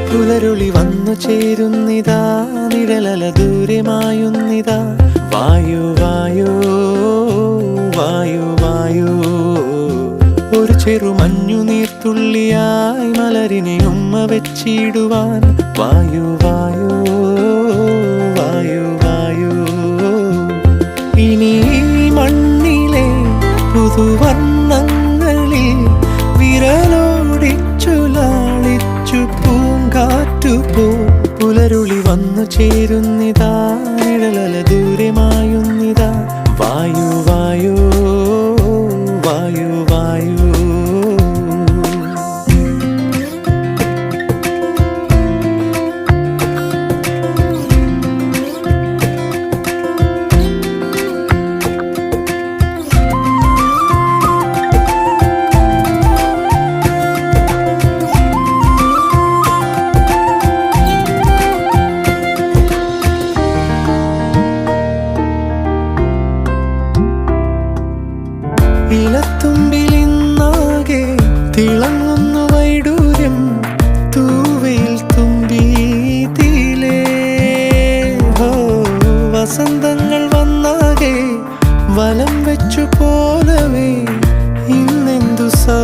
പുലരുളി വന്നു ചേരുന്നിതാ, നിഴലല ദൂരെ മായുന്നിതാ. വായു വായു വായു വായു, ഒരു ചെറു മഞ്ഞു നീർത്തുള്ളിയായി മലരിനെ ഉമ്മ വെച്ചിടുവാൻ. വായു വായു വായു വായു, ഇനി മണ്ണിലെ പുതുവർണ്ണങ്ങളിൽ വിരലോടിച്ചു ലാളിച്ചു പൂങ്കാറ്റുപോ. പുലരുളി വന്നു ചേരുന്നിതാ, നിഴലല ദൂരെ മായുന്നിതാ. വായു വായു വായു വായു. ഇലത്തുമ്പിലിന്നാകെ തിളങ്ങുന്നു വൈഡൂര്യം, തൂവയിൽ തുമ്പീതിലേ. വസന്തങ്ങൾ വന്നാകെ വലം വെച്ചു പോലവേ ഇന്നെന്തു സൗ